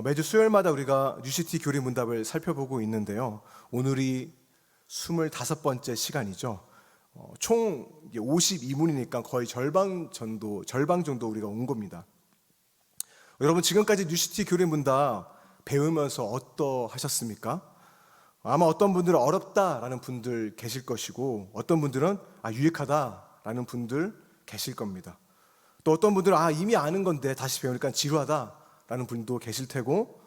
매주 수요일마다 우리가 UCT 교리 문답을 살펴보고 있는데요. 오늘이 25번째 시간이죠. 총 52문이니까 거의 절반 정도 우리가 온 겁니다. 여러분, 지금까지 UCT 교리 문답 배우면서 어떠하셨습니까? 아마 어떤 분들은 어렵다라는 분들 계실 것이고, 어떤 분들은 유익하다라는 분들 계실 겁니다. 또 어떤 분들은 이미 아는 건데 다시 배우니까 지루하다라는 분도 계실 테고,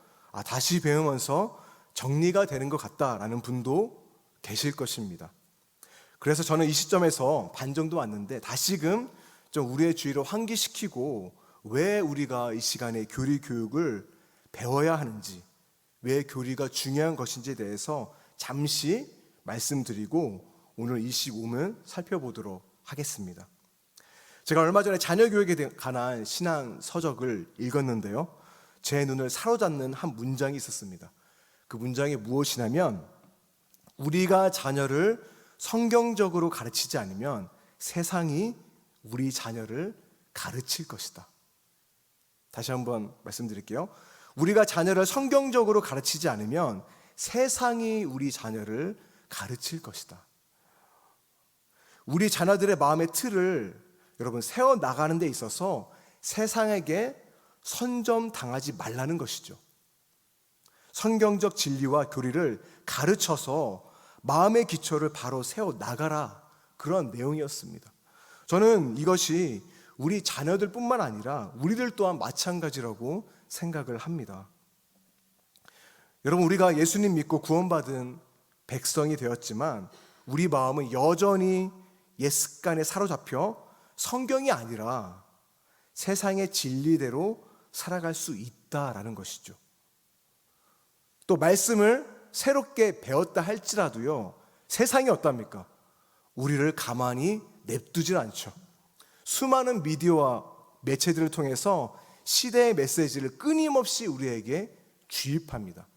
다시 배우면서 정리가 되는 것 같다라는 분도 계실 것입니다. 그래서 저는 이 시점에서 반 정도 왔는데 다시금 좀 우리의 주의를 환기시키고, 왜 우리가 이 시간에 교리 교육을 배워야 하는지, 왜 교리가 중요한 것인지에 대해서 잠시 말씀드리고 오늘 25문 살펴보도록 하겠습니다. 제가 얼마 전에 자녀 교육에 관한 신앙 서적을 읽었는데요, 제 눈을 사로잡는 한 문장이 있었습니다. 그 문장이 무엇이냐면, 우리가 자녀를 성경적으로 가르치지 않으면 세상이 우리 자녀를 가르칠 것이다. 다시 한번 말씀드릴게요. 우리가 자녀를 성경적으로 가르치지 않으면 세상이 우리 자녀를 가르칠 것이다. 우리 자녀들의 마음의 틀을 여러분 세워나가는 데 있어서 세상에게 선점당하지 말라는 것이죠. 성경적 진리와 교리를 가르쳐서 마음의 기초를 바로 세워나가라, 그런 내용이었습니다. 저는 이것이 우리 자녀들 뿐만 아니라 우리들 또한 마찬가지라고 생각을 합니다. 여러분, 우리가 예수님 믿고 구원받은 백성이 되었지만 우리 마음은 여전히 옛 습관에 사로잡혀 성경이 아니라 세상의 진리대로 살아갈 수 있다라는 것이죠. 또 말씀을 새롭게 배웠다 할지라도요, 세상이 어떻습니까? 우리를 가만히 냅두질 않죠. 수많은 미디어와 매체들을 통해서 시대의 메시지를 끊임없이 우리에게 주입합니다.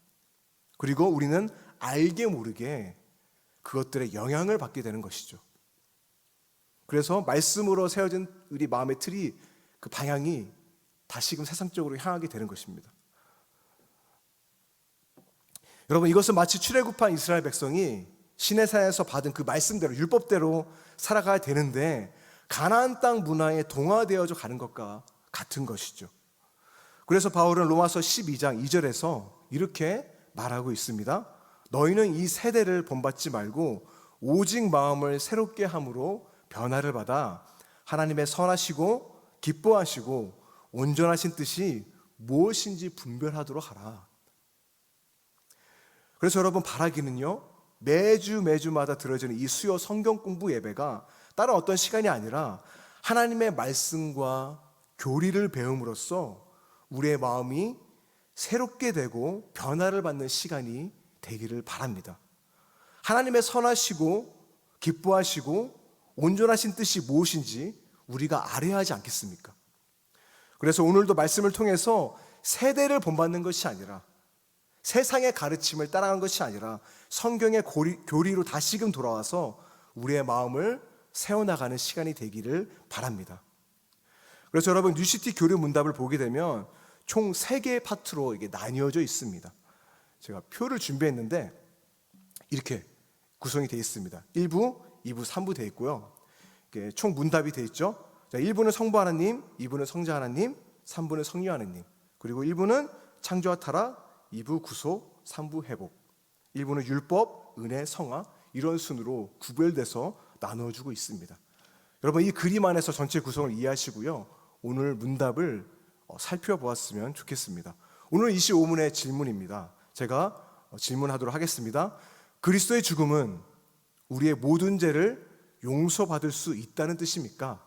그리고 우리는 알게 모르게 그것들의 영향을 받게 되는 것이죠. 그래서 말씀으로 세워진 우리 마음의 틀이, 그 방향이 다시금 세상적으로 향하게 되는 것입니다. 여러분, 이것은 마치 출애굽한 이스라엘 백성이 시내산에서 받은 그 말씀대로, 율법대로 살아가야 되는데 가나안 땅 문화에 동화되어져 가는 것과 같은 것이죠. 그래서 바울은 로마서 12장 2절에서 이렇게 말하고 있습니다. 너희는 이 세대를 본받지 말고 오직 마음을 새롭게 함으로 변화를 받아 하나님의 선하시고 기뻐하시고 온전하신 뜻이 무엇인지 분별하도록 하라. 그래서 여러분, 바라기는요, 매주마다 들어지는 이 수요 성경 공부 예배가 다른 어떤 시간이 아니라 하나님의 말씀과 교리를 배움으로써 우리의 마음이 새롭게 되고 변화를 받는 시간이 되기를 바랍니다. 하나님의 선하시고 기뻐하시고 온전하신 뜻이 무엇인지 우리가 알아야 하지 않겠습니까? 그래서 오늘도 말씀을 통해서 세대를 본받는 것이 아니라, 세상의 가르침을 따라가는 것이 아니라 성경의 교리로 다시금 돌아와서 우리의 마음을 세워나가는 시간이 되기를 바랍니다. 그래서 여러분, UCT 교리 문답을 보게 되면 총 3개의 파트로 이게 나뉘어져 있습니다. 제가 표를 준비했는데 이렇게 구성이 되어 있습니다. 1부, 2부, 3부 되어 있고요. 총 문답이 되어 있죠. 1부는 성부 하나님, 2부는 성자 하나님, 3부는 성령 하나님, 그리고 1부는 창조와 타락, 2부 구속, 3부 회복, 1부는 율법, 은혜, 성화, 이런 순으로 구별돼서 나누어주고 있습니다. 여러분, 이 그림 안에서 전체 구성을 이해하시고요, 오늘 문답을 살펴보았으면 좋겠습니다. 오늘 25문의 질문입니다. 제가 질문하도록 하겠습니다. 그리스도의 죽음은 우리의 모든 죄를 용서받을 수 있다는 뜻입니까?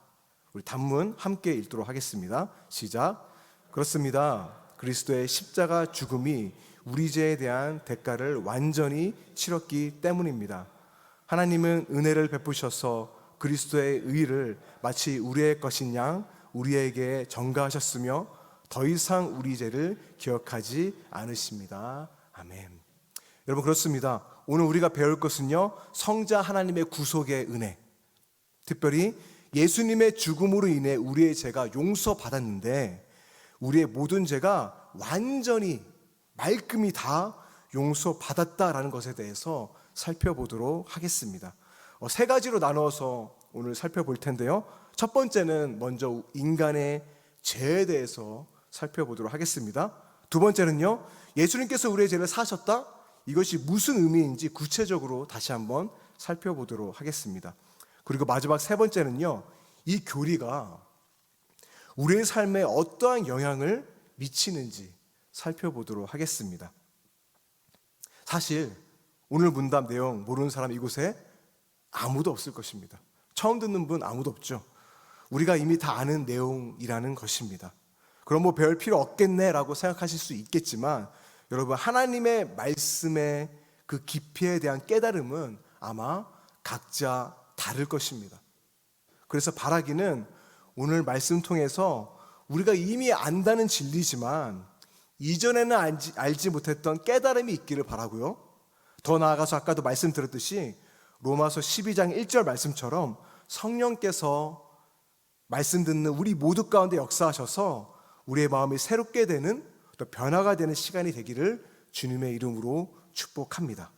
우리 단문 함께 읽도록 하겠습니다. 시작. 그렇습니다. 그리스도의 십자가 죽음이 우리 죄에 대한 대가를 완전히 치렀기 때문입니다. 하나님은 은혜를 베푸셔서 그리스도의 의를 마치 우리의 것인 양 우리에게 전가하셨으며 더 이상 우리 죄를 기억하지 않으십니다. 아멘. 여러분, 그렇습니다. 오늘 우리가 배울 것은요, 성자 하나님의 구속의 은혜, 특별히 예수님의 죽음으로 인해 우리의 죄가 용서받았는데 우리의 모든 죄가 완전히 말끔히 다 용서받았다라는 것에 대해서 살펴보도록 하겠습니다. 세 가지로 나눠서 오늘 살펴볼 텐데요. 첫 번째는 먼저 인간의 죄에 대해서 살펴보도록 하겠습니다. 두 번째는요, 예수님께서 우리의 죄를 사하셨다? 이것이 무슨 의미인지 구체적으로 다시 한번 살펴보도록 하겠습니다. 그리고 마지막 세 번째는요, 이 교리가 우리의 삶에 어떠한 영향을 미치는지 살펴보도록 하겠습니다. 사실 오늘 문답 내용 모르는 사람 이곳에 아무도 없을 것입니다. 처음 듣는 분 아무도 없죠. 우리가 이미 다 아는 내용이라는 것입니다. 그럼 뭐 배울 필요 없겠네라고 생각하실 수 있겠지만, 여러분, 하나님의 말씀의 그 깊이에 대한 깨달음은 아마 각자 다를 것입니다. 그래서 바라기는 오늘 말씀 통해서 우리가 이미 안다는 진리지만 이전에는 알지 못했던 깨달음이 있기를 바라고요. 더 나아가서 아까도 말씀드렸듯이 로마서 12장 1절 말씀처럼 성령께서 말씀 듣는 우리 모두 가운데 역사하셔서 우리의 마음이 새롭게 되는, 또 변화가 되는 시간이 되기를 주님의 이름으로 축복합니다.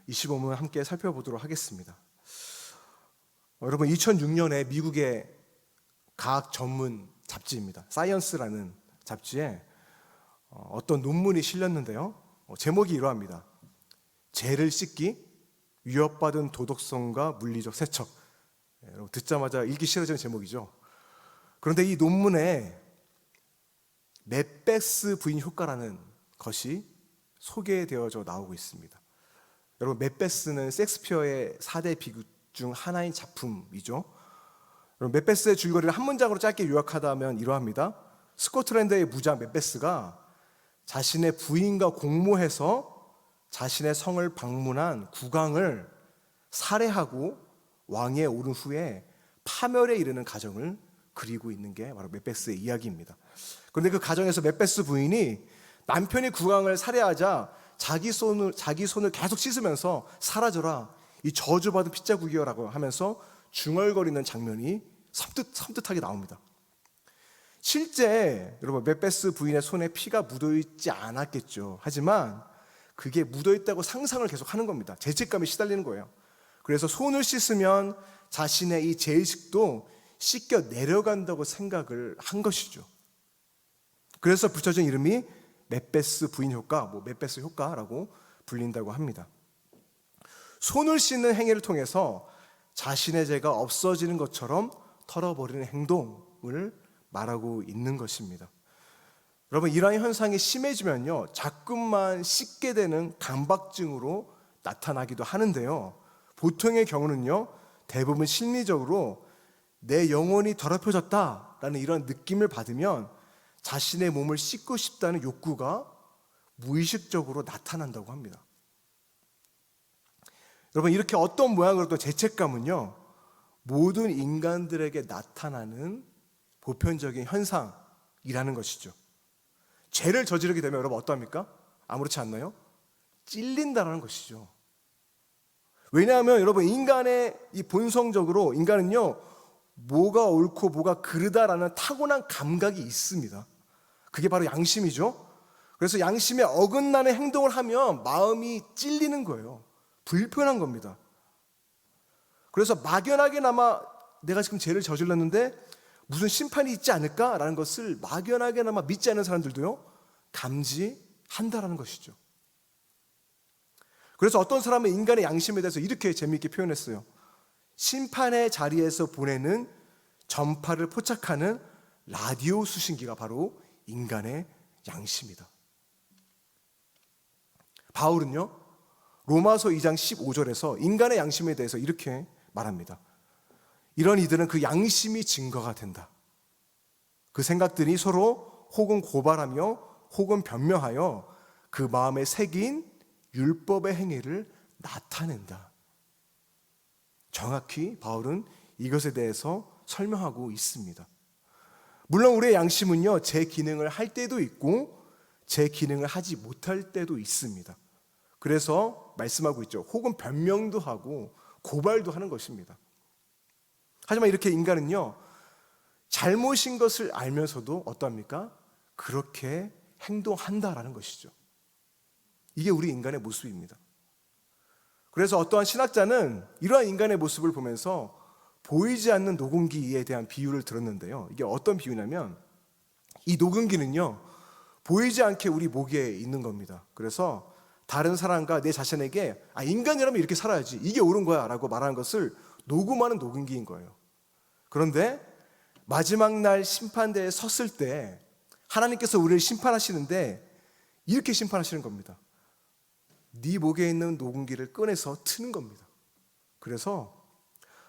25문 함께 살펴보도록 하겠습니다. 여러분, 2006년에 미국의 과학 전문 잡지입니다. 사이언스라는 잡지에 어떤 논문이 실렸는데요. 제목이 이러합니다. 죄를 씻기, 위협받은 도덕성과 물리적 세척. 듣자마자 읽기 싫어지는 제목이죠. 그런데 이 논문에 맷베스 부인 효과라는 것이 소개되어져 나오고 있습니다. 여러분, 맷베스는 셰익스피어의 4대 비극 중 하나인 작품이죠. 여러분, 맷베스의 줄거리를 한 문장으로 짧게 요약하다면 이러합니다. 스코틀랜드의 무장 맷베스가 자신의 부인과 공모해서 자신의 성을 방문한 국왕을 살해하고 왕위에 오른 후에 파멸에 이르는 과정을 그리고 있는 게 바로 맷베스의 이야기입니다. 그런데 그 과정에서 맷베스 부인이 남편이 국왕을 살해하자 자기 손을 계속 씻으면서 사라져라, 이 저주받은 핏자국이여라고 하면서 중얼거리는 장면이 섬뜩하게 나옵니다. 실제 여러분, 맷베스 부인의 손에 피가 묻어있지 않았겠죠. 하지만 그게 묻어있다고 상상을 계속 하는 겁니다. 죄책감에 시달리는 거예요. 그래서 손을 씻으면 자신의 이 죄의식도 씻겨 내려간다고 생각을 한 것이죠. 그래서 붙여진 이름이 맷베스 부인 효과, 맷베스 효과라고 불린다고 합니다. 손을 씻는 행위를 통해서 자신의 죄가 없어지는 것처럼 털어버리는 행동을 말하고 있는 것입니다. 여러분, 이러한 현상이 심해지면요, 자꾸만 씻게 되는 강박증으로 나타나기도 하는데요. 보통의 경우는요, 대부분 심리적으로 내 영혼이 더럽혀졌다라는 이런 느낌을 받으면 자신의 몸을 씻고 싶다는 욕구가 무의식적으로 나타난다고 합니다. 여러분, 이렇게 어떤 모양으로도 죄책감은요, 모든 인간들에게 나타나는 보편적인 현상이라는 것이죠. 죄를 저지르게 되면 여러분 어떠합니까? 아무렇지 않나요? 찔린다는 것이죠. 왜냐하면 여러분, 인간의 이 본성적으로 인간은요, 뭐가 옳고 뭐가 그르다라는 타고난 감각이 있습니다. 그게 바로 양심이죠. 그래서 양심에 어긋나는 행동을 하면 마음이 찔리는 거예요. 불편한 겁니다. 그래서 막연하게나마 내가 지금 죄를 저질렀는데 무슨 심판이 있지 않을까라는 것을 막연하게나마 믿지 않는 사람들도요, 감지한다라는 것이죠. 그래서 어떤 사람은 인간의 양심에 대해서 이렇게 재미있게 표현했어요. 심판의 자리에서 보내는 전파를 포착하는 라디오 수신기가 바로 인간의 양심이다. 바울은요, 로마서 2장 15절에서 인간의 양심에 대해서 이렇게 말합니다. 이런 이들은 그 양심이 증거가 된다. 그 생각들이 서로 혹은 고발하며 혹은 변명하여 그 마음에 새긴 율법의 행위를 나타낸다. 정확히 바울은 이것에 대해서 설명하고 있습니다. 물론 우리의 양심은요, 제 기능을 할 때도 있고 제 기능을 하지 못할 때도 있습니다. 그래서 말씀하고 있죠. 혹은 변명도 하고 고발도 하는 것입니다. 하지만 이렇게 인간은요, 잘못인 것을 알면서도 어떠합니까? 그렇게 행동한다라는 것이죠. 이게 우리 인간의 모습입니다. 그래서 어떠한 신학자는 이러한 인간의 모습을 보면서 보이지 않는 녹음기에 대한 비유를 들었는데요. 이게 어떤 비유냐면 이 녹음기는요, 보이지 않게 우리 목에 있는 겁니다. 그래서 다른 사람과 내 자신에게 인간이라면 이렇게 살아야지, 이게 옳은 거야 라고 말하는 것을 녹음하는 녹음기인 거예요. 그런데 마지막 날 심판대에 섰을 때 하나님께서 우리를 심판하시는데 이렇게 심판하시는 겁니다. 네 목에 있는 녹음기를 꺼내서 트는 겁니다. 그래서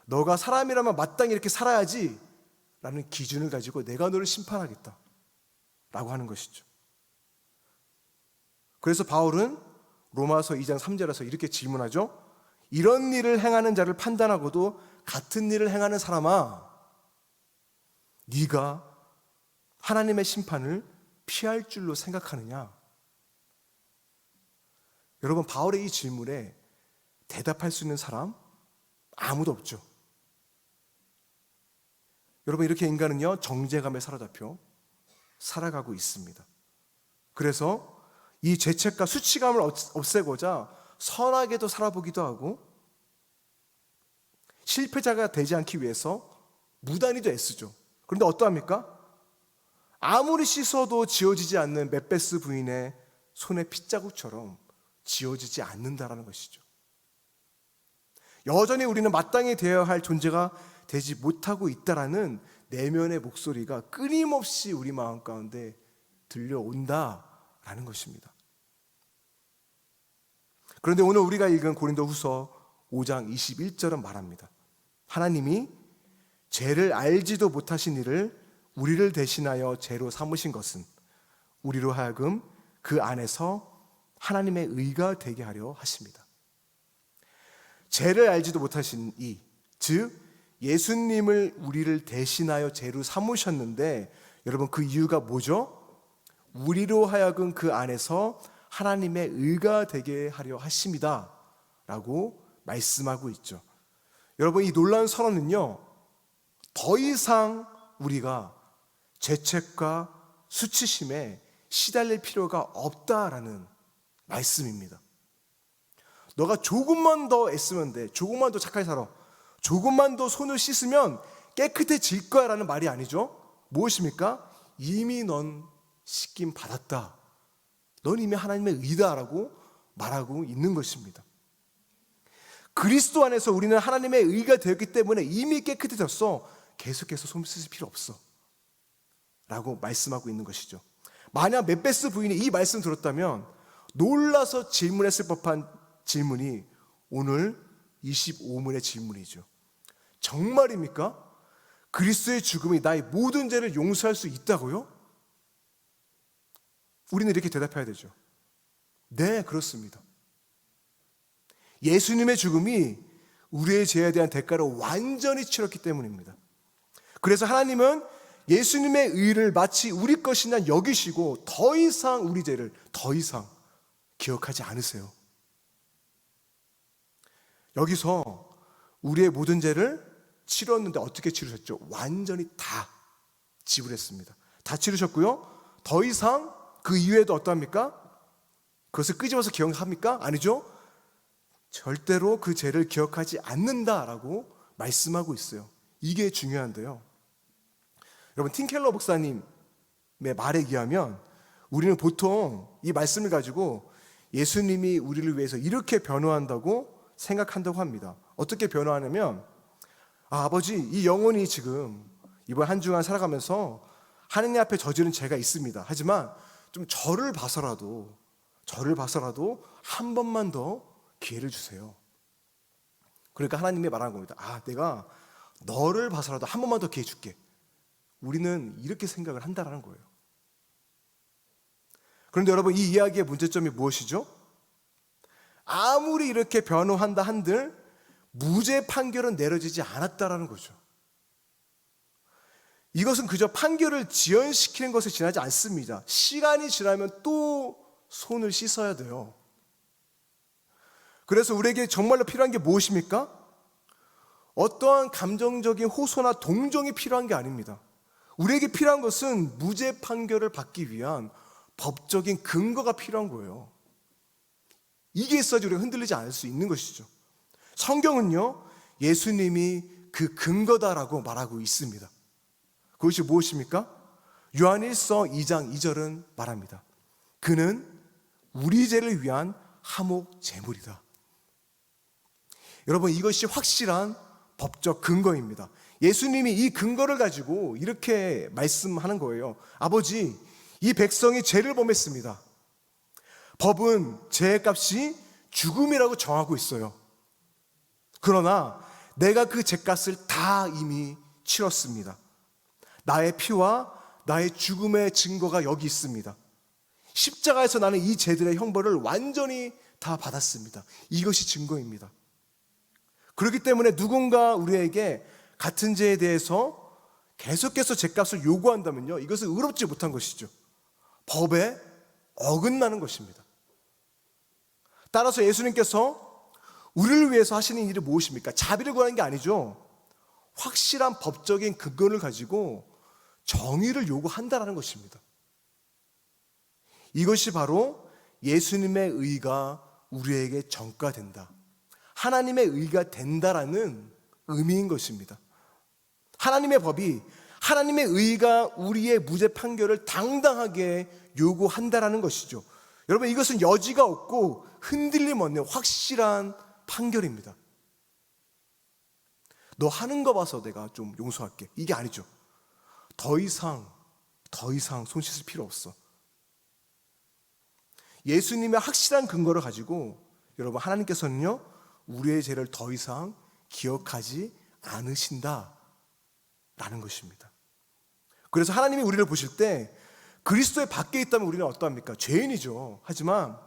너가 사람이라면 마땅히 이렇게 살아야지 라는 기준을 가지고 내가 너를 심판하겠다 라고 하는 것이죠. 그래서 바울은 로마서 2장 3절에서 이렇게 질문하죠. 이런 일을 행하는 자를 판단하고도 같은 일을 행하는 사람아, 네가 하나님의 심판을 피할 줄로 생각하느냐? 여러분, 바울의 이 질문에 대답할 수 있는 사람 아무도 없죠. 여러분, 이렇게 인간은요, 정죄감에 사로잡혀 살아가고 있습니다. 그래서 이 죄책과 수치감을 없애고자 선하게도 살아보기도 하고 실패자가 되지 않기 위해서 무단히도 애쓰죠. 그런데 어떠합니까? 아무리 씻어도 지워지지 않는 멧베스 부인의 손의 핏자국처럼 지워지지 않는다라는 것이죠. 여전히 우리는 마땅히 되어야 할 존재가 되지 못하고 있다라는 내면의 목소리가 끊임없이 우리 마음 가운데 들려온다라는 것입니다. 그런데 오늘 우리가 읽은 고린도후서 5장 21절은 말합니다. 하나님이 죄를 알지도 못하신 이를 우리를 대신하여 죄로 삼으신 것은 우리로 하여금 그 안에서 하나님의 의가 되게 하려 하십니다. 죄를 알지도 못하신 이, 즉 예수님을 우리를 대신하여 죄로 삼으셨는데 여러분, 그 이유가 뭐죠? 우리로 하여금 그 안에서 하나님의 의가 되게 하려 하십니다 라고 말씀하고 있죠. 여러분, 이 놀라운 선언은요, 더 이상 우리가 죄책과 수치심에 시달릴 필요가 없다라는 말씀입니다. 너가 조금만 더 애쓰면 돼, 조금만 더 착하게 살아, 조금만 더 손을 씻으면 깨끗해질 거야 라는 말이 아니죠. 무엇입니까? 이미 넌 씻김 받았다, 넌 이미 하나님의 의다라고 말하고 있는 것입니다. 그리스도 안에서 우리는 하나님의 의가 되었기 때문에 이미 깨끗해졌어, 계속해서 손 씻을 필요 없어 라고 말씀하고 있는 것이죠. 만약 멧베스 부인이 이 말씀 들었다면 놀라서 질문했을 법한 질문이 오늘 25문의 질문이죠. 정말입니까? 그리스도의 죽음이 나의 모든 죄를 용서할 수 있다고요? 우리는 이렇게 대답해야 되죠. 네, 그렇습니다. 예수님의 죽음이 우리의 죄에 대한 대가를 완전히 치렀기 때문입니다. 그래서 하나님은 예수님의 의를 마치 우리 것이냐 여기시고 더 이상 우리 죄를 더 이상 기억하지 않으세요. 여기서 우리의 모든 죄를 치렀는데 어떻게 치르셨죠? 완전히 다 지불했습니다. 다 치르셨고요. 더 이상 그 이후에도 어떠합니까? 그것을 끄집어서 기억합니까? 아니죠. 절대로 그 죄를 기억하지 않는다라고 말씀하고 있어요. 이게 중요한데요. 여러분, 팀켈러 목사님의 말에 의하면 우리는 보통 이 말씀을 가지고 예수님이 우리를 위해서 이렇게 변호한다고 생각한다고 합니다. 어떻게 변호하냐면, 아버지, 이 영혼이 지금 이번 한 주간 살아가면서 하느님 앞에 저지른 죄가 있습니다. 하지만 좀 저를 봐서라도 한 번만 더 기회를 주세요. 그러니까 하나님이 말하는 겁니다. 내가 너를 봐서라도 한 번만 더 기회 줄게. 우리는 이렇게 생각을 한다는 거예요. 그런데 여러분, 이 이야기의 문제점이 무엇이죠? 아무리 이렇게 변호한다 한들 무죄 판결은 내려지지 않았다라는 거죠. 이것은 그저 판결을 지연시키는 것에 지나지 않습니다. 시간이 지나면 또 손을 씻어야 돼요. 그래서 우리에게 정말로 필요한 게 무엇입니까? 어떠한 감정적인 호소나 동정이 필요한 게 아닙니다. 우리에게 필요한 것은 무죄 판결을 받기 위한 법적인 근거가 필요한 거예요. 이게 있어야지 우리가 흔들리지 않을 수 있는 것이죠. 성경은요, 예수님이 그 근거다라고 말하고 있습니다. 그것이 무엇입니까? 요한일서 2장 2절은 말합니다. 그는 우리 죄를 위한 화목 제물이다. 여러분, 이것이 확실한 법적 근거입니다. 예수님이 이 근거를 가지고 이렇게 말씀하는 거예요. 아버지, 이 백성이 죄를 범했습니다. 법은 죄의 값이 죽음이라고 정하고 있어요. 그러나 내가 그 죄값을 다 이미 치렀습니다. 나의 피와 나의 죽음의 증거가 여기 있습니다. 십자가에서 나는 이 죄들의 형벌을 완전히 다 받았습니다. 이것이 증거입니다. 그렇기 때문에 누군가 우리에게 같은 죄에 대해서 계속해서 죄값을 요구한다면요, 이것은 의롭지 못한 것이죠. 법에 어긋나는 것입니다. 따라서 예수님께서 우리를 위해서 하시는 일이 무엇입니까? 자비를 구하는 게 아니죠. 확실한 법적인 근거를 가지고 정의를 요구한다는 것입니다. 이것이 바로 예수님의 의가 우리에게 전가된다, 하나님의 의가 된다라는 의미인 것입니다. 하나님의 법이, 하나님의 의가 우리의 무죄 판결을 당당하게 요구한다라는 것이죠. 여러분, 이것은 여지가 없고 흔들림 없는 확실한 판결입니다. 너 하는 거 봐서 내가 좀 용서할게, 이게 아니죠. 더 이상 손 씻을 필요 없어. 예수님의 확실한 근거를 가지고 여러분, 하나님께서는요, 우리의 죄를 더 이상 기억하지 않으신다라는 것입니다. 그래서 하나님이 우리를 보실 때 그리스도의 밖에 있다면 우리는 어떠합니까? 죄인이죠. 하지만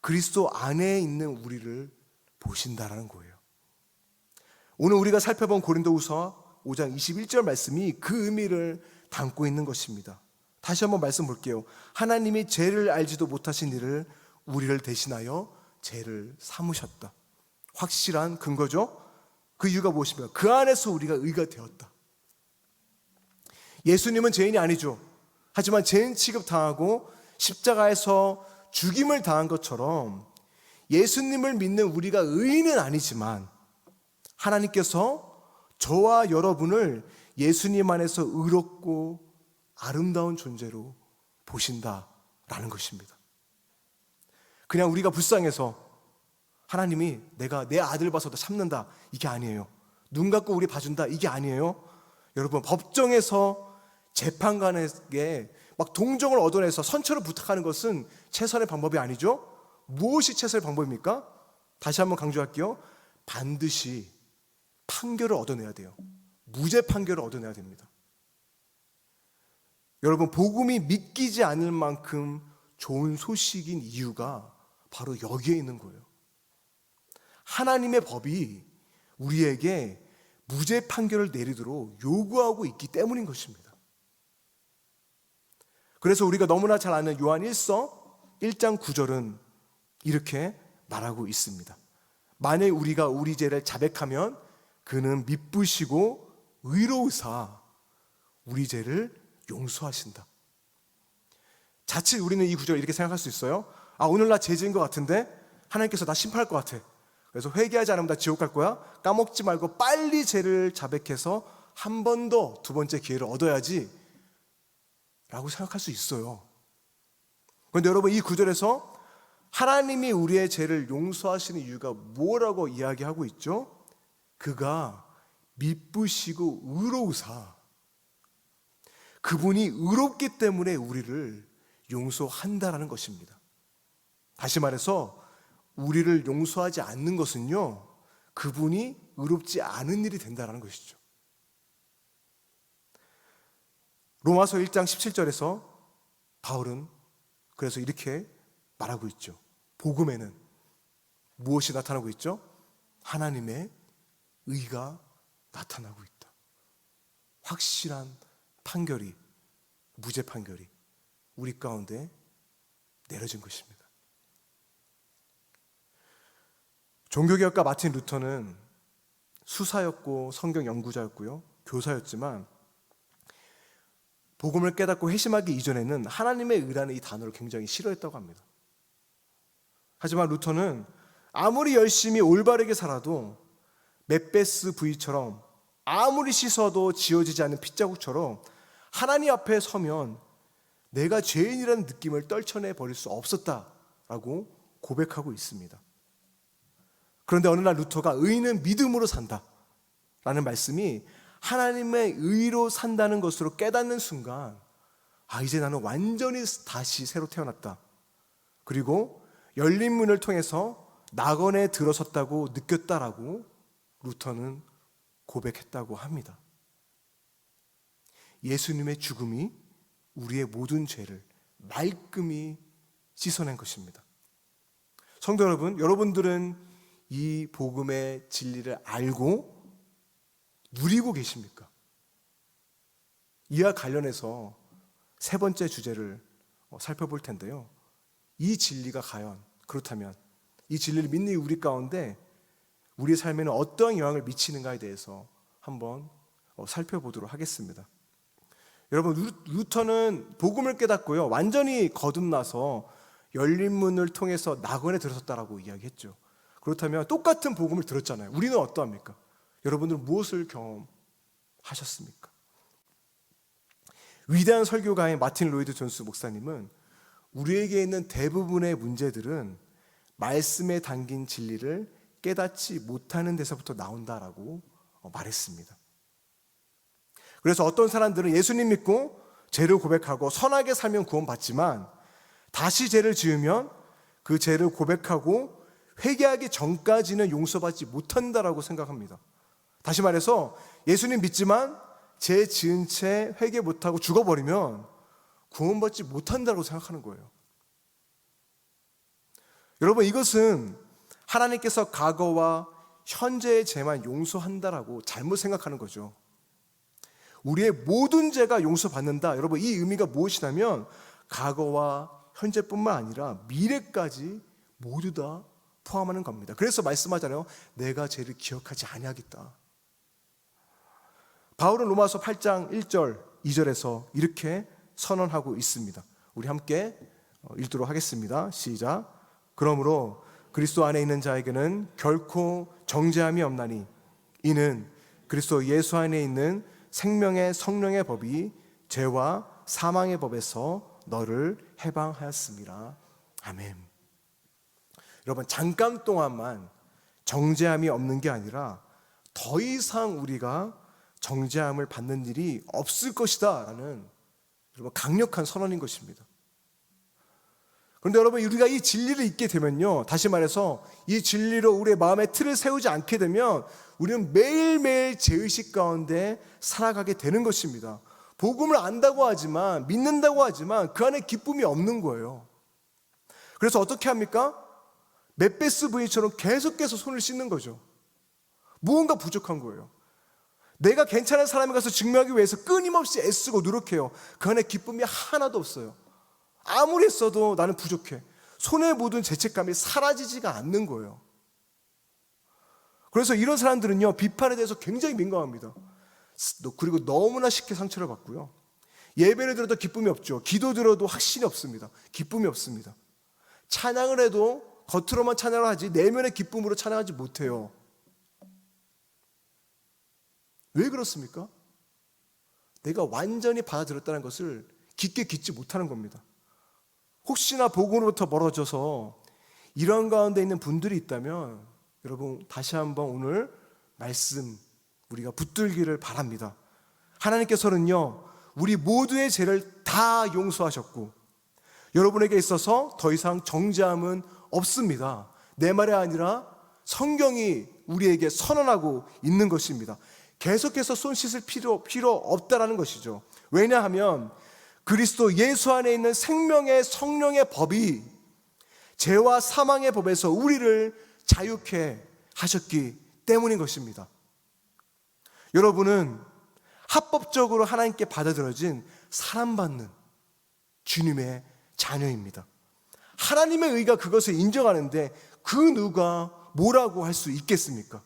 그리스도 안에 있는 우리를 보신다라는 거예요. 오늘 우리가 살펴본 고린도후서 5장 21절 말씀이 그 의미를 담고 있는 것입니다. 다시 한번 말씀 볼게요. 하나님이 죄를 알지도 못하신 이를 우리를 대신하여 죄를 삼으셨다. 확실한 근거죠. 그 이유가 무엇입니까? 그 안에서 우리가 의가 되었다. 예수님은 죄인이 아니죠. 하지만 죄인 취급당하고 십자가에서 죽임을 당한 것처럼 예수님을 믿는 우리가 의인은 아니지만 하나님께서 저와 여러분을 예수님 안에서 의롭고 아름다운 존재로 보신다라는 것입니다. 그냥 우리가 불쌍해서 하나님이 내가 내 아들 봐서도 참는다, 이게 아니에요. 눈 감고 우리 봐준다, 이게 아니에요. 여러분, 법정에서 재판관에게 막 동정을 얻어내서 선처를 부탁하는 것은 최선의 방법이 아니죠. 무엇이 최선의 방법입니까? 다시 한번 강조할게요. 반드시 판결을 얻어내야 돼요. 무죄 판결을 얻어내야 됩니다. 여러분, 복음이 믿기지 않을 만큼 좋은 소식인 이유가 바로 여기에 있는 거예요. 하나님의 법이 우리에게 무죄 판결을 내리도록 요구하고 있기 때문인 것입니다. 그래서 우리가 너무나 잘 아는 요한 1장 9절은 이렇게 말하고 있습니다. 만일 우리가 우리 죄를 자백하면 그는 미쁘시고 의로우사 우리 죄를 용서하신다. 자칫 우리는 이 구절을 이렇게 생각할 수 있어요. 오늘 나 죄 지은 것 같은데 하나님께서 나 심판할 것 같아. 그래서 회개하지 않으면 나 지옥 갈 거야. 까먹지 말고 빨리 죄를 자백해서 한 번 더, 두 번째 기회를 얻어야지 라고 생각할 수 있어요. 그런데 여러분, 이 구절에서 하나님이 우리의 죄를 용서하시는 이유가 뭐라고 이야기하고 있죠? 그가 미쁘시고 의로우사, 그분이 의롭기 때문에 우리를 용서한다라는 것입니다. 다시 말해서 우리를 용서하지 않는 것은요, 그분이 의롭지 않은 일이 된다는 것이죠. 로마서 1장 17절에서 바울은 그래서 이렇게 말하고 있죠. 복음에는 무엇이 나타나고 있죠? 하나님의 의가 나타나고 있다. 확실한 판결이, 무죄 판결이 우리 가운데 내려진 것입니다. 종교개혁가 마틴 루터는 수사였고 성경 연구자였고요, 교사였지만 복음을 깨닫고 회심하기 이전에는 하나님의 의라는 이 단어를 굉장히 싫어했다고 합니다. 하지만 루터는 아무리 열심히 올바르게 살아도 맷베스 부위처럼 아무리 씻어도 지워지지 않는 핏자국처럼 하나님 앞에 서면 내가 죄인이라는 느낌을 떨쳐내 버릴 수 없었다라고 고백하고 있습니다. 그런데 어느 날 루터가 의인은 믿음으로 산다 라는 말씀이 하나님의 의로 산다는 것으로 깨닫는 순간, 이제 나는 완전히 다시 새로 태어났다. 그리고 열린 문을 통해서 낙원에 들어섰다고 느꼈다라고 루터는 고백했다고 합니다. 예수님의 죽음이 우리의 모든 죄를 말끔히 씻어낸 것입니다. 성도 여러분, 여러분들은 이 복음의 진리를 알고 누리고 계십니까? 이와 관련해서 세 번째 주제를 살펴볼 텐데요. 이 진리가 과연 그렇다면 이 진리를 믿는 우리 가운데 우리의 삶에는 어떠한 영향을 미치는가에 대해서 한번 살펴보도록 하겠습니다. 여러분, 루터는 복음을 깨닫고요, 완전히 거듭나서 열린 문을 통해서 낙원에 들어섰다라고 이야기했죠. 그렇다면 똑같은 복음을 들었잖아요. 우리는 어떠합니까? 여러분들은 무엇을 경험하셨습니까? 위대한 설교가인 마틴 로이드 존스 목사님은 우리에게 있는 대부분의 문제들은 말씀에 담긴 진리를 깨닫지 못하는 데서부터 나온다라고 말했습니다. 그래서 어떤 사람들은 예수님 믿고 죄를 고백하고 선하게 살면 구원받지만 다시 죄를 지으면 그 죄를 고백하고 회개하기 전까지는 용서받지 못한다라고 생각합니다. 다시 말해서 예수님 믿지만 죄 지은 채 회개 못하고 죽어버리면 구원받지 못한다고 생각하는 거예요. 여러분, 이것은 하나님께서 과거와 현재의 죄만 용서한다라고 잘못 생각하는 거죠. 우리의 모든 죄가 용서받는다. 여러분, 이 의미가 무엇이냐면 과거와 현재뿐만 아니라 미래까지 모두 다 포함하는 겁니다. 그래서 말씀하잖아요. 내가 죄를 기억하지 아니하겠다. 바울은 로마서 8장 1절 2절에서 이렇게 선언하고 있습니다. 우리 함께 읽도록 하겠습니다. 시작. 그러므로 그리스도 안에 있는 자에게는 결코 정죄함이 없나니 이는 그리스도 예수 안에 있는 생명의 성령의 법이 죄와 사망의 법에서 너를 해방하였습니다. 아멘. 여러분, 잠깐 동안만 정죄함이 없는 게 아니라 더 이상 우리가 정죄함을 받는 일이 없을 것이다 라는 여러분 강력한 선언인 것입니다. 그런데 여러분, 우리가 이 진리를 잊게 되면요, 다시 말해서 이 진리로 우리의 마음의 틀을 세우지 않게 되면 우리는 매일매일 죄의식 가운데 살아가게 되는 것입니다. 복음을 안다고 하지만, 믿는다고 하지만 그 안에 기쁨이 없는 거예요. 그래서 어떻게 합니까? 맷베스 부인처럼 계속해서 손을 씻는 거죠. 무언가 부족한 거예요. 내가 괜찮은 사람에 가서 증명하기 위해서 끊임없이 애쓰고 노력해요. 그 안에 기쁨이 하나도 없어요. 아무리 써도 나는 부족해. 손에 묻은 죄책감이 사라지지가 않는 거예요. 그래서 이런 사람들은요, 비판에 대해서 굉장히 민감합니다. 그리고 너무나 쉽게 상처를 받고요, 예배를 들어도 기쁨이 없죠. 기도 들어도 확신이 없습니다. 기쁨이 없습니다. 찬양을 해도 겉으로만 찬양을 하지 내면의 기쁨으로 찬양하지 못해요. 왜 그렇습니까? 내가 완전히 받아들였다는 것을 깊게 깊지 못하는 겁니다. 혹시나 복음으로부터 멀어져서 이런 가운데 있는 분들이 있다면 여러분, 다시 한번 오늘 말씀 우리가 붙들기를 바랍니다. 하나님께서는요, 우리 모두의 죄를 다 용서하셨고 여러분에게 있어서 더 이상 정죄함은 없습니다. 내 말이 아니라 성경이 우리에게 선언하고 있는 것입니다. 계속해서 손 씻을 필요 없다라는 것이죠. 왜냐하면 그리스도 예수 안에 있는 생명의 성령의 법이 죄와 사망의 법에서 우리를 자유케 하셨기 때문인 것입니다. 여러분은 합법적으로 하나님께 받아들여진 사랑받는 주님의 자녀입니다. 하나님의 의가 그것을 인정하는데 그 누가 뭐라고 할 수 있겠습니까?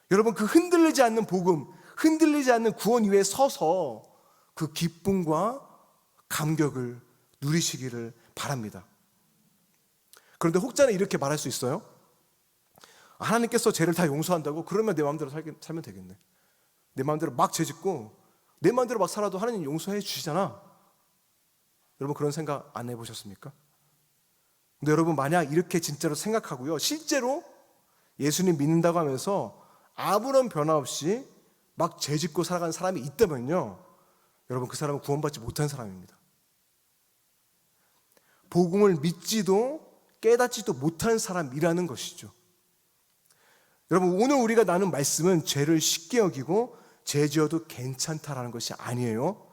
여러분, 그 흔들리지 않는 복음, 흔들리지 않는 구원 위에 서서 그 기쁨과 감격을 누리시기를 바랍니다. 그런데 혹자는 이렇게 말할 수 있어요. 하나님께서 죄를 다 용서한다고? 그러면 내 마음대로 살면 되겠네. 내 마음대로 막 죄짓고 내 마음대로 막 살아도 하나님 용서해 주시잖아. 여러분 그런 생각 안 해보셨습니까? 근데 여러분 만약 이렇게 진짜로 생각하고요, 실제로 예수님 믿는다고 하면서 아무런 변화 없이 막 죄짓고 살아가는 사람이 있다면요, 여러분 그 사람은 구원받지 못한 사람입니다. 복음을 믿지도 깨닫지도 못한 사람이라는 것이죠. 여러분 오늘 우리가 나눈 말씀은 죄를 쉽게 여기고 죄 지어도 괜찮다라는 것이 아니에요.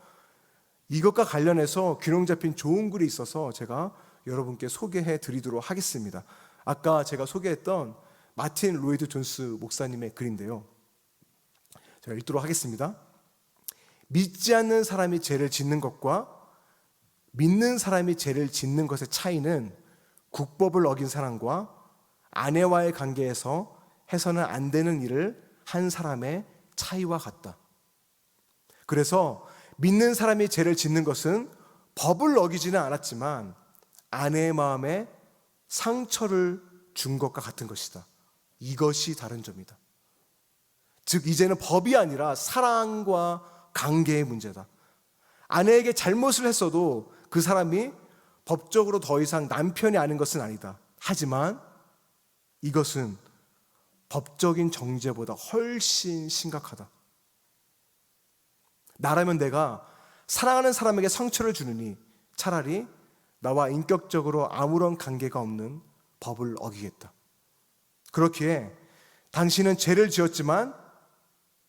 이것과 관련해서 균형 잡힌 좋은 글이 있어서 제가 여러분께 소개해 드리도록 하겠습니다. 아까 제가 소개했던 마틴 로이드 존스 목사님의 글인데요, 제가 읽도록 하겠습니다. 믿지 않는 사람이 죄를 짓는 것과 믿는 사람이 죄를 짓는 것의 차이는 국법을 어긴 사람과 아내와의 관계에서 해서는 안 되는 일을 한 사람의 차이와 같다. 그래서 믿는 사람이 죄를 짓는 것은 법을 어기지는 않았지만 아내의 마음에 상처를 준 것과 같은 것이다. 이것이 다른 점이다. 즉 이제는 법이 아니라 사랑과 관계의 문제다. 아내에게 잘못을 했어도 그 사람이 법적으로 더 이상 남편이 아닌 것은 아니다. 하지만 이것은 법적인 정죄보다 훨씬 심각하다. 나라면 내가 사랑하는 사람에게 상처를 주느니 차라리 나와 인격적으로 아무런 관계가 없는 법을 어기겠다. 그렇기에 당신은 죄를 지었지만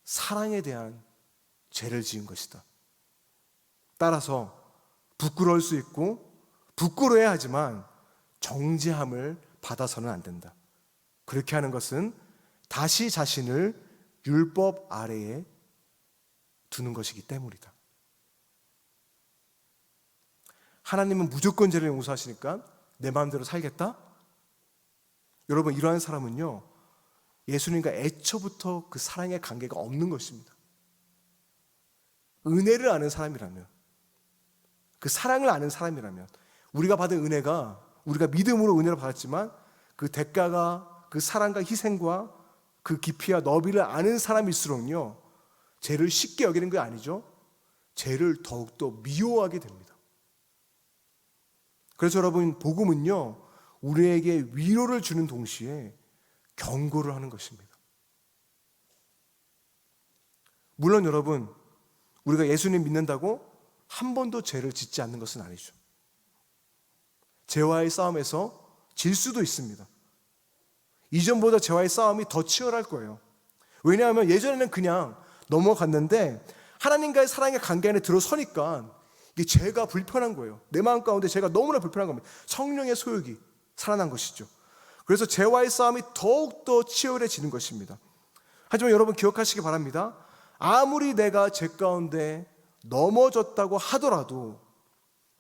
사랑에 대한 죄를 지은 것이다. 따라서 부끄러울 수 있고 부끄러워야 하지만 정죄함을 받아서는 안 된다. 그렇게 하는 것은 다시 자신을 율법 아래에 두는 것이기 때문이다. 하나님은 무조건 죄를 용서하시니까 내 마음대로 살겠다? 여러분 이러한 사람은요, 예수님과 애초부터 그 사랑의 관계가 없는 것입니다. 은혜를 아는 사람이라면, 그 사랑을 아는 사람이라면, 우리가 받은 은혜가, 우리가 믿음으로 은혜를 받았지만 그 대가가, 그 사랑과 희생과 그 깊이와 너비를 아는 사람일수록요, 죄를 쉽게 여기는 게 아니죠. 죄를 더욱더 미워하게 됩니다. 그래서 여러분 복음은요, 우리에게 위로를 주는 동시에 경고를 하는 것입니다. 물론 여러분, 우리가 예수님 믿는다고 한 번도 죄를 짓지 않는 것은 아니죠. 죄와의 싸움에서 질 수도 있습니다. 이전보다 죄와의 싸움이 더 치열할 거예요. 왜냐하면 예전에는 그냥 넘어갔는데 하나님과의 사랑의 관계 안에 들어서니까 이게 죄가 불편한 거예요. 내 마음 가운데 죄가 너무나 불편한 겁니다. 성령의 소욕이 살아난 것이죠. 그래서 죄와의 싸움이 더욱더 치열해지는 것입니다. 하지만 여러분 기억하시기 바랍니다. 아무리 내가 죄 가운데 넘어졌다고 하더라도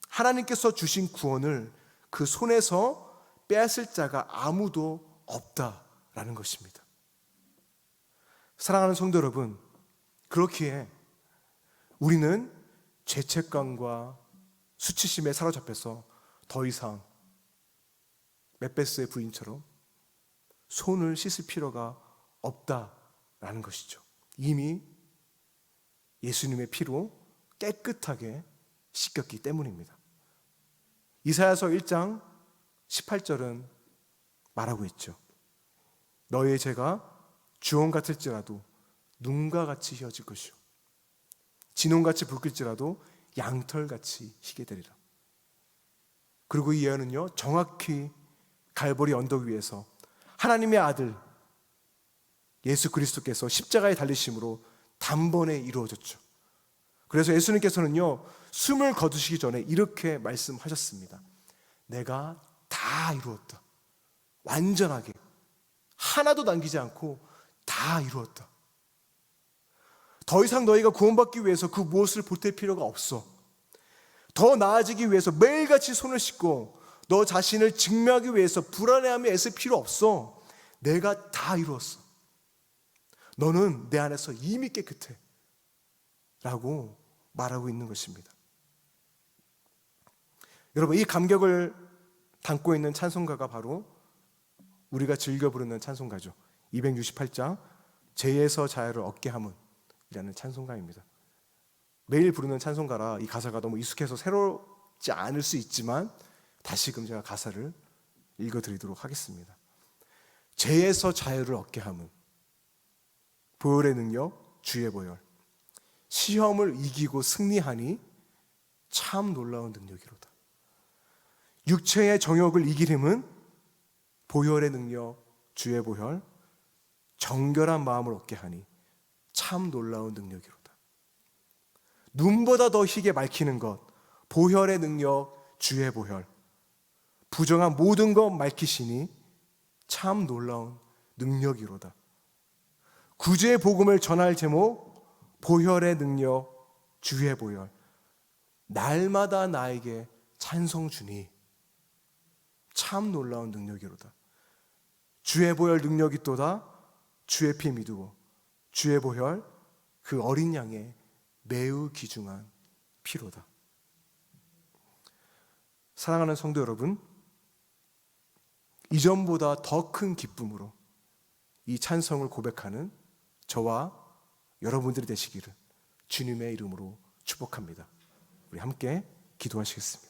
하나님께서 주신 구원을 그 손에서 빼앗을 자가 아무도 없다라는 것입니다. 사랑하는 성도 여러분, 그렇기에 우리는 죄책감과 수치심에 사로잡혀서 더 이상 맵베스의 부인처럼 손을 씻을 필요가 없다라는 것이죠. 이미 예수님의 피로 깨끗하게 씻겼기 때문입니다. 이사야서 1장 18절은 말하고 있죠. 너희의 죄가 주홍 같을지라도 눈과 같이 희어질 것이요 진홍같이 붉을지라도 양털같이 희게 되리라. 그리고 이 예언은요, 정확히 갈보리 언덕 위에서 하나님의 아들 예수 그리스도께서 십자가에 달리심으로 단번에 이루어졌죠. 그래서 예수님께서는요, 숨을 거두시기 전에 이렇게 말씀하셨습니다. 내가 다 이루었다. 완전하게 하나도 남기지 않고 다 이루었다. 더 이상 너희가 구원받기 위해서 그 무엇을 보탤 필요가 없어. 더 나아지기 위해서 매일같이 손을 씻고 너 자신을 증명하기 위해서 불안해하며 애쓸 필요 없어. 내가 다 이루었어. 너는 내 안에서 이미 깨끗해 라고 말하고 있는 것입니다. 여러분, 이 감격을 담고 있는 찬송가가 바로 우리가 즐겨 부르는 찬송가죠. 268장 죄에서 자유를 얻게 함은이라는 찬송가입니다. 매일 부르는 찬송가라 이 가사가 너무 익숙해서 새롭지 않을 수 있지만 다시금 제가 가사를 읽어드리도록 하겠습니다. 죄에서 자유를 얻게 함은 보혈의 능력 주의 보혈, 시험을 이기고 승리하니 참 놀라운 능력이로다. 육체의 정욕을 이기림은 보혈의 능력 주의 보혈, 정결한 마음을 얻게 하니 참 놀라운 능력이로다. 눈보다 더 희게 밝히는 것 보혈의 능력 주의 보혈, 부정한 모든 것 밝히시니 참 놀라운 능력이로다. 구주의 복음을 전할 제목 보혈의 능력 주의 보혈, 날마다 나에게 찬송 주니 참 놀라운 능력이로다. 주의 보혈 능력이 또다. 주의 피 믿고 주의 보혈 그 어린 양의 매우 귀중한 피로다. 사랑하는 성도 여러분, 이전보다 더 큰 기쁨으로 이 찬성을 고백하는 저와 여러분들이 되시기를 주님의 이름으로 축복합니다. 우리 함께 기도하시겠습니다.